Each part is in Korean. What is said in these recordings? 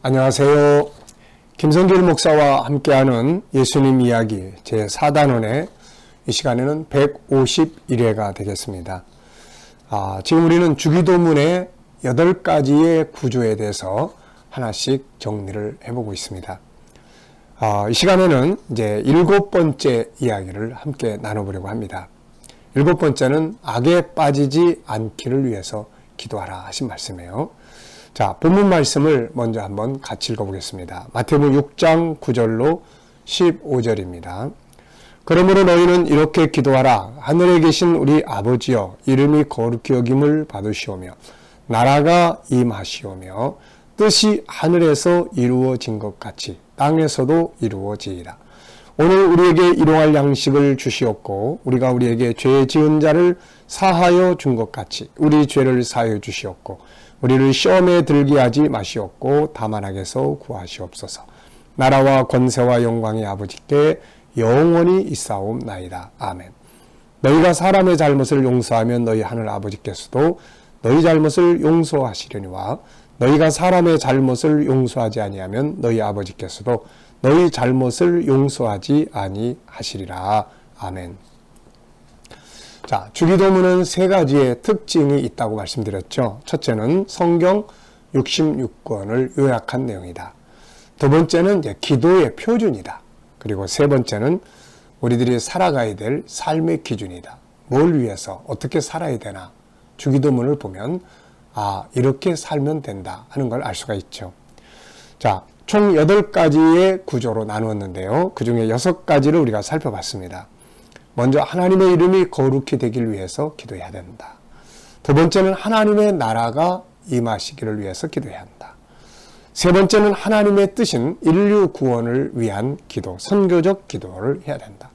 안녕하세요. 김성길 목사와 함께하는 예수님 이야기 제4단원의 이 시간에는 151회가 되겠습니다. 지금 우리는 주기도문의 8가지의 구조에 대해서 하나씩 정리를 해보고 있습니다. 이 시간에는 이제 7번째 이야기를 함께 나눠보려고 합니다. 7번째는 악에 빠지지 않기를 위해서 기도하라 하신 말씀이에요. 자, 본문 말씀을 먼저 한번 같이 읽어보겠습니다. 마태복음 6장 9절로 15절입니다. 그러므로 너희는 이렇게 기도하라. 하늘에 계신 우리 아버지여, 이름이 거룩히 여김을 받으시오며 나라가 임하시오며 뜻이 하늘에서 이루어진 것 같이 땅에서도 이루어지이다. 오늘 우리에게 일용할 양식을 주시옵고 우리가 우리에게 죄 지은 자를 사하여 준 것 같이 우리 죄를 사하여 주시옵고 우리를 시험에 들게 하지 마시옵고 다만 악에서 구하시옵소서. 나라와 권세와 영광이 아버지께 영원히 있사옵나이다. 아멘. 너희가 사람의 잘못을 용서하면 너희 하늘 아버지께서도 너희 잘못을 용서하시려니와 너희가 사람의 잘못을 용서하지 아니하면 너희 아버지께서도 너희 잘못을 용서하지 아니하시리라. 아멘. 자, 주기도문은 3가지의 특징이 있다고 말씀드렸죠. 첫째는 성경 66권을 요약한 내용이다. 두 번째는 이제 기도의 표준이다. 그리고 세 번째는 우리들이 살아가야 될 삶의 기준이다. 뭘 위해서 어떻게 살아야 되나. 주기도문을 보면 이렇게 살면 된다 하는 걸 알 수가 있죠. 자, 총 8가지의 구조로 나누었는데요. 그 중에 6가지를 우리가 살펴봤습니다. 먼저 하나님의 이름이 거룩히 되길 위해서 기도해야 된다. 두 번째는 하나님의 나라가 임하시기를 위해서 기도해야 한다. 세 번째는 하나님의 뜻인 인류 구원을 위한 기도, 선교적 기도를 해야 된다.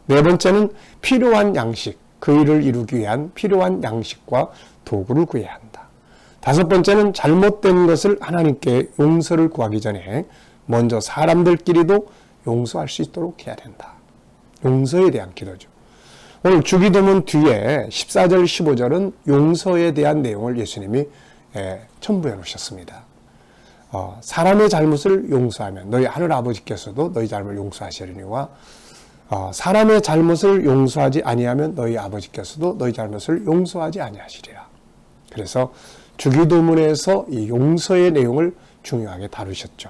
네 번째는 필요한 양식, 그 일을 이루기 위한 필요한 양식과 도구를 구해야 한다. 다섯 번째는 잘못된 것을 하나님께 용서를 구하기 전에 먼저 사람들끼리도 용서할 수 있도록 해야 된다. 용서에 대한 기도죠. 오늘 주기도문 뒤에 14절, 15절은 용서에 대한 내용을 예수님이 첨부해 놓으셨습니다. 사람의 잘못을 용서하면 너희 하늘 아버지께서도 너희 잘못을 용서하시려니와 사람의 잘못을 용서하지 아니하면 너희 아버지께서도 너희 잘못을 용서하지 아니하시리라. 그래서 주기도문에서 이 용서의 내용을 중요하게 다루셨죠.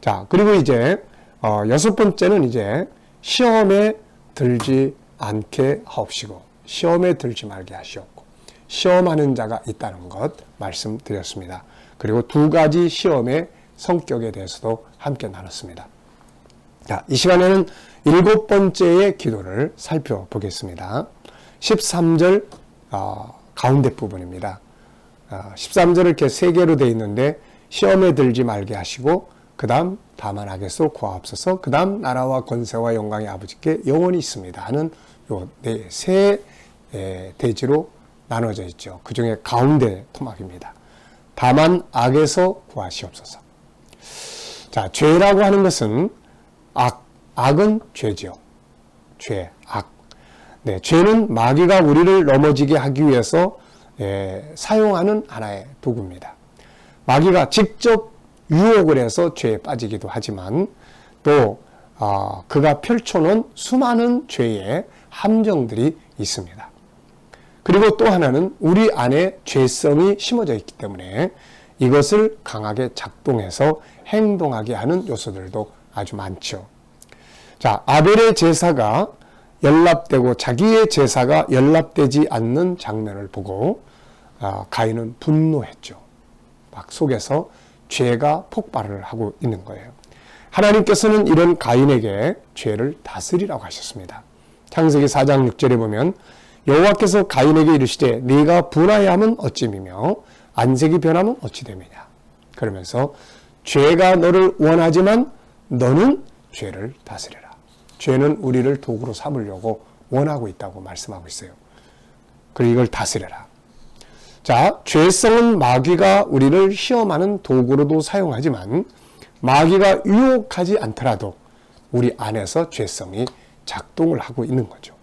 자, 그리고 이제 6번째는 이제 시험에 들지 않게 하옵시고 시험에 들지 말게 하시옵고 시험하는 자가 있다는 것 말씀드렸습니다. 그리고 2가지 시험의 성격에 대해서도 함께 나눴습니다. 자, 이 시간에는 7번째의 기도를 살펴보겠습니다. 13절 가운데 부분입니다. 13절을 이렇게 3개로 되어 있는데 시험에 들지 말게 하시고 그 다음 다만 악에서 구하옵소서, 그 다음 나라와 권세와 영광이 아버지께 영원히 있습니다 하는 요 세 대지로 나눠져 있죠. 그 중에 가운데 토막입니다. 다만 악에서 구하시옵소서. 자, 죄라고 하는 것은 악은 죄죠. 죄, 악. 네, 죄는 마귀가 우리를 넘어지게 하기 위해서 사용하는 하나의 도구입니다. 마귀가 직접 유혹을 해서 죄에 빠지기도 하지만 또 그가 펼쳐놓은 수많은 죄의 함정들이 있습니다. 그리고 또 하나는 우리 안에 죄성이 심어져 있기 때문에 이것을 강하게 작동해서 행동하게 하는 요소들도 아주 많죠. 자, 아벨의 제사가 연락되고 자기의 제사가 연락되지 않는 장면을 보고 가인은 분노했죠. 막 속에서 죄가 폭발을 하고 있는 거예요. 하나님께서는 이런 가인에게 죄를 다스리라고 하셨습니다. 창세기 4장 6절에 보면 여호와께서 가인에게 이르시되 네가 분하여함은 어찌미며 안색이 변하면 어찌 됨이냐. 그러면서 죄가 너를 원하지만 너는 죄를 다스려라. 죄는 우리를 도구로 삼으려고 원하고 있다고 말씀하고 있어요. 그리고 이걸 다스려라. 자, 죄성은 마귀가 우리를 시험하는 도구로도 사용하지만 마귀가 유혹하지 않더라도 우리 안에서 죄성이 작동을 하고 있는 거죠.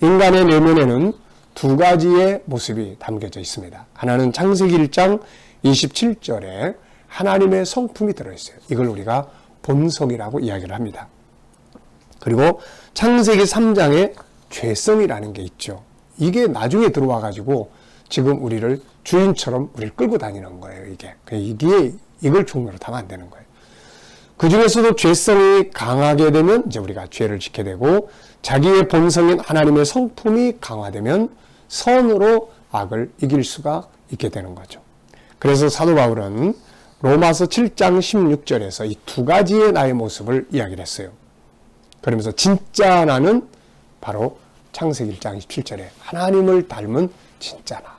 인간의 내면에는 2가지의 모습이 담겨져 있습니다. 하나는 창세기 1장 27절에 하나님의 성품이 들어있어요. 이걸 우리가 본성이라고 이야기를 합니다. 그리고 창세기 3장에 죄성이라는 게 있죠. 이게 나중에 들어와 가지고 지금 우리를 주인처럼 우리를 끌고 다니는 거예요. 이걸 종로로 타면 안 되는 거예요. 그 중에서도 죄성이 강하게 되면 이제 우리가 죄를 짓게 되고, 자기의 본성인 하나님의 성품이 강화되면 선으로 악을 이길 수가 있게 되는 거죠. 그래서 사도 바울은 로마서 7장 16절에서 이 두 가지의 나의 모습을 이야기를 했어요. 그러면서 진짜 나는 바로 창세기 1장 27절에 하나님을 닮은 진짜 나.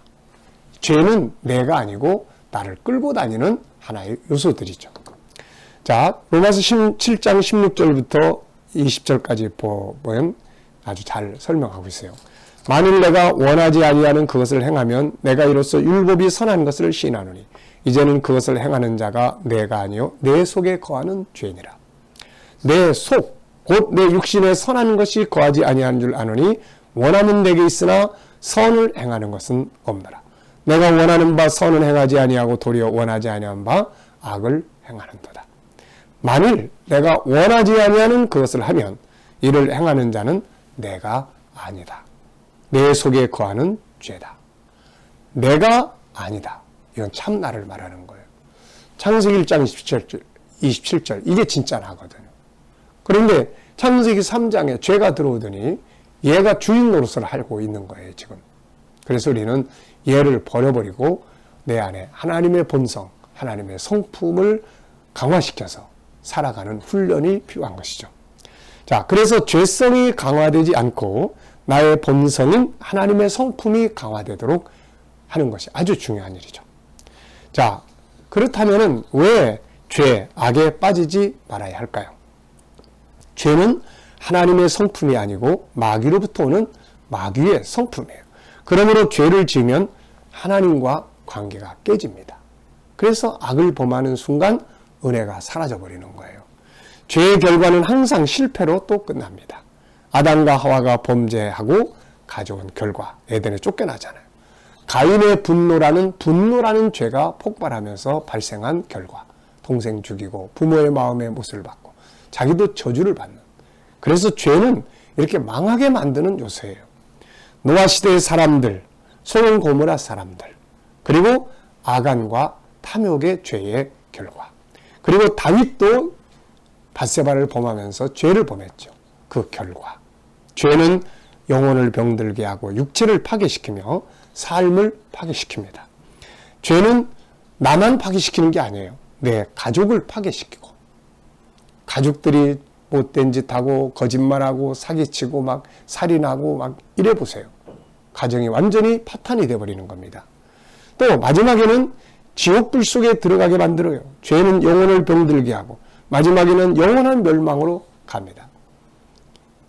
죄는 내가 아니고 나를 끌고 다니는 하나의 요소들이죠. 자, 로마서 7장 16절부터 20절까지 보면 아주 잘 설명하고 있어요. 만일 내가 원하지 아니하는 그것을 행하면 내가 이로써 율법이 선한 것을 시인하노니 이제는 그것을 행하는 자가 내가 아니요 내 속에 거하는 죄니라. 내 속, 곧 내 육신에 선한 것이 거하지 아니하는 줄 아노니 원함은 내게 있으나 선을 행하는 것은 없노라. 내가 원하는 바 선은 행하지 아니하고 도리어 원하지 아니한 바 악을 행하는도다. 만일 내가 원하지 아니하는 그것을 하면 이를 행하는 자는 내가 아니다. 내 속에 거하는 죄다. 내가 아니다. 이건 참 나를 말하는 거예요. 창세기 1장 27절 이게 진짜 나거든요. 그런데 창세기 3장에 죄가 들어오더니 얘가 주인 노릇을 하고 있는 거예요, 지금. 그래서 우리는 얘를 버려버리고 내 안에 하나님의 본성, 하나님의 성품을 강화시켜서 살아가는 훈련이 필요한 것이죠. 자, 그래서 죄성이 강화되지 않고 나의 본성인 하나님의 성품이 강화되도록 하는 것이 아주 중요한 일이죠. 자, 그렇다면 왜 죄, 악에 빠지지 말아야 할까요? 죄는 하나님의 성품이 아니고 마귀로부터 오는 마귀의 성품이에요. 그러므로 죄를 지으면 하나님과 관계가 깨집니다. 그래서 악을 범하는 순간 은혜가 사라져버리는 거예요. 죄의 결과는 항상 실패로 또 끝납니다. 아담과 하와가 범죄하고 가져온 결과, 에덴에 쫓겨나잖아요. 가인의 분노라는 죄가 폭발하면서 발생한 결과, 동생 죽이고 부모의 마음의 못을 받고 자기도 저주를 받는, 그래서 죄는 이렇게 망하게 만드는 요소예요. 노아 시대의 사람들, 소돔 고모라 사람들, 그리고 아간과 탐욕의 죄의 결과, 그리고 다윗도 밧세바를 범하면서 죄를 범했죠. 그 결과, 죄는 영혼을 병들게 하고 육체를 파괴시키며 삶을 파괴시킵니다. 죄는 나만 파괴시키는 게 아니에요. 내 가족을 파괴시키고, 가족들이 못된 짓하고 거짓말하고 사기치고 막 살인하고 막 이래 보세요. 가정이 완전히 파탄이 돼버리는 겁니다. 또 마지막에는 지옥불 속에 들어가게 만들어요. 죄는 영혼을 병들게 하고 마지막에는 영원한 멸망으로 갑니다.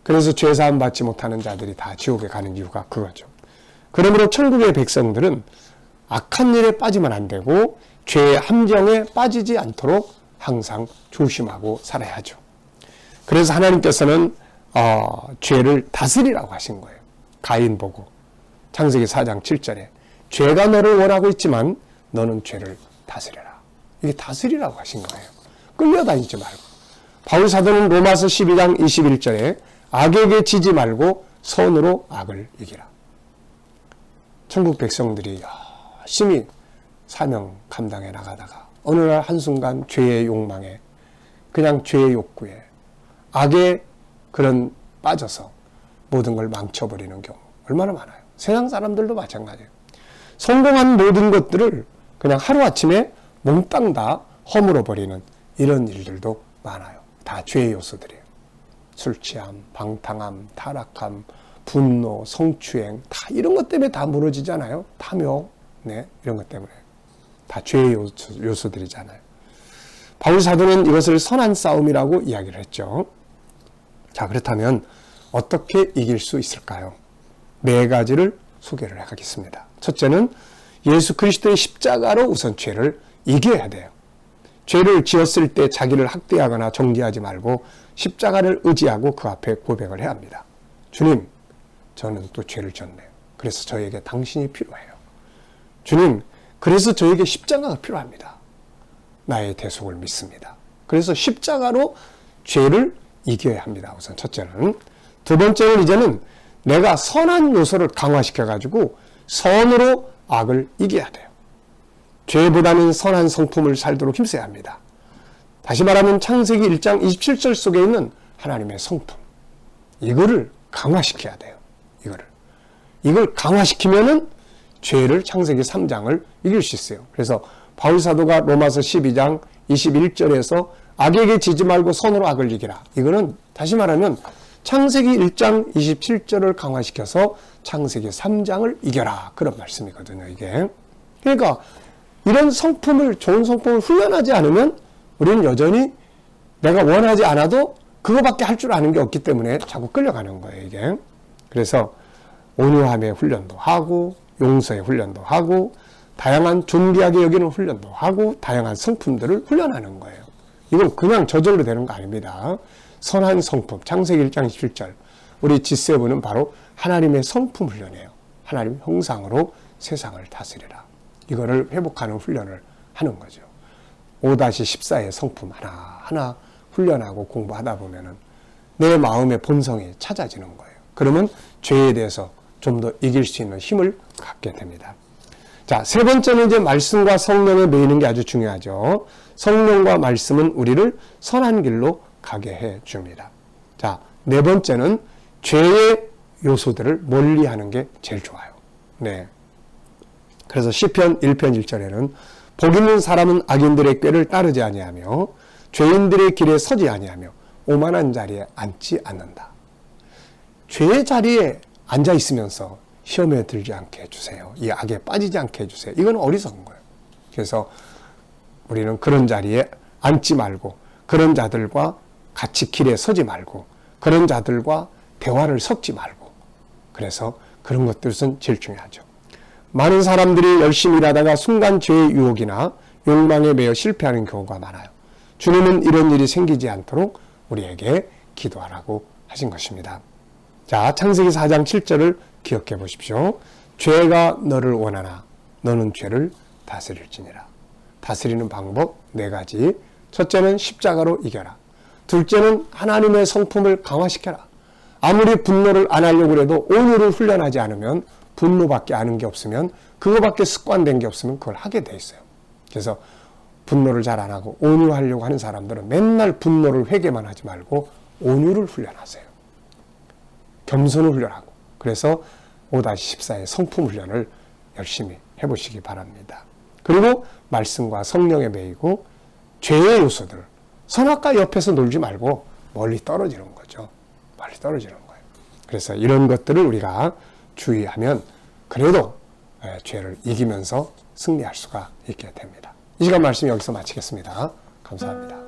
그래서 죄사함 받지 못하는 자들이 다 지옥에 가는 이유가 그거죠. 그러므로 천국의 백성들은 악한 일에 빠지면 안 되고 죄의 함정에 빠지지 않도록 항상 조심하고 살아야죠. 그래서 하나님께서는 죄를 다스리라고 하신 거예요. 가인 보고 창세기 4장 7절에 죄가 너를 원하고 있지만 너는 죄를 다스려라. 이게 다스리라고 하신 거예요. 끌려다니지 말고. 바울 사도는 로마서 12장 21절에 악에게 지지 말고 선으로 악을 이기라. 천국 백성들이 열심히 사명 감당해 나가다가 어느 날 한순간 죄의 욕망에, 그냥 죄의 욕구에, 악에 그런 빠져서 모든 걸 망쳐버리는 경우 얼마나 많아요. 세상 사람들도 마찬가지예요. 성공한 모든 것들을 그냥 하루아침에 몽땅 다 허물어버리는 이런 일들도 많아요. 다 죄의 요소들이에요. 술 취함, 방탕함, 타락함, 분노, 성추행, 다 이런 것 때문에 다 무너지잖아요. 탐욕, 네, 이런 것 때문에. 다 죄의 요소들이잖아요. 바울 사도는 이것을 선한 싸움이라고 이야기를 했죠. 자, 그렇다면 어떻게 이길 수 있을까요? 네 가지를 소개를 하겠습니다. 첫째는 예수 그리스도의 십자가로 우선 죄를 이겨야 돼요. 죄를 지었을 때 자기를 학대하거나 정죄하지 말고 십자가를 의지하고 그 앞에 고백을 해야 합니다. 주님, 저는 또 죄를 졌네요. 그래서 저에게 당신이 필요해요. 주님, 그래서 저에게 십자가가 필요합니다. 나의 대속을 믿습니다. 그래서 십자가로 죄를 이겨야 합니다. 우선 첫째는. 두 번째는 이제는 내가 선한 요소를 강화시켜가지고 선으로 악을 이겨야 돼요. 죄보다는 선한 성품을 살도록 힘써야 합니다. 다시 말하면 창세기 1장 27절 속에 있는 하나님의 성품, 이거를 강화시켜야 돼요. 이걸 강화시키면은 죄를 창세기 3장을 이길 수 있어요. 그래서 바울 사도가 로마서 12장 21절에서 악에게 지지 말고 선으로 악을 이기라. 이거는 다시 말하면 창세기 1장 27절을 강화시켜서 창세기 3장을 이겨라. 그런 말씀이거든요, 이게. 그러니까 이런 성품을, 좋은 성품을 훈련하지 않으면 우리는 여전히 내가 원하지 않아도 그거밖에 할 줄 아는 게 없기 때문에 자꾸 끌려가는 거예요, 이게. 그래서 온유함의 훈련도 하고, 용서의 훈련도 하고, 다양한 존귀하게 여기는 훈련도 하고, 다양한 성품들을 훈련하는 거예요. 이건 그냥 저절로 되는 거 아닙니다. 선한 성품, 창세기 1장 17절. 우리 G7은 바로 하나님의 성품 훈련이에요. 하나님 형상으로 세상을 다스리라. 이거를 회복하는 훈련을 하는 거죠. 5-14의 성품 하나하나 훈련하고 공부하다 보면은 내 마음의 본성이 찾아지는 거예요. 그러면 죄에 대해서 좀 더 이길 수 있는 힘을 갖게 됩니다. 자, 세 번째는 이제 말씀과 성령에 매이는 게 아주 중요하죠. 성령과 말씀은 우리를 선한 길로 가게 해 줍니다. 자, 네 번째는 죄의 요소들을 멀리하는 게 제일 좋아요. 네. 그래서 시편 1편 1절에는 복 있는 사람은 악인들의 꾀를 따르지 아니하며 죄인들의 길에 서지 아니하며 오만한 자리에 앉지 않는다. 죄의 자리에 앉아 있으면서 시험에 들지 않게 해주세요. 이 악에 빠지지 않게 해주세요. 이건 어리석은 거예요. 그래서 우리는 그런 자리에 앉지 말고 그런 자들과 같이 길에 서지 말고 그런 자들과 대화를 섞지 말고 그래서 그런 것들은 제일 중요하죠. 많은 사람들이 열심히 일하다가 순간 죄의 유혹이나 욕망에 매여 실패하는 경우가 많아요. 주님은 이런 일이 생기지 않도록 우리에게 기도하라고 하신 것입니다. 자, 창세기 4장 7절을 기억해 보십시오. 죄가 너를 원하나 너는 죄를 다스릴지니라. 다스리는 방법 4가지. 첫째는 십자가로 이겨라. 둘째는 하나님의 성품을 강화시켜라. 아무리 분노를 안 하려고 해도 온유를 훈련하지 않으면 분노밖에 아는 게 없으면 그거밖에 습관된 게 없으면 그걸 하게 돼 있어요. 그래서 분노를 잘 안 하고 온유하려고 하는 사람들은 맨날 분노를 회개만 하지 말고 온유를 훈련하세요. 겸손을 훈련하고 그래서 5-14의 성품 훈련을 열심히 해보시기 바랍니다. 그리고 말씀과 성령에 매이고 죄의 요소들 선악과 옆에서 놀지 말고 멀리 떨어지는 거죠. 멀리 떨어지는 거예요. 그래서 이런 것들을 우리가 주의하면 그래도 죄를 이기면서 승리할 수가 있게 됩니다. 이 시간 말씀 여기서 마치겠습니다. 감사합니다.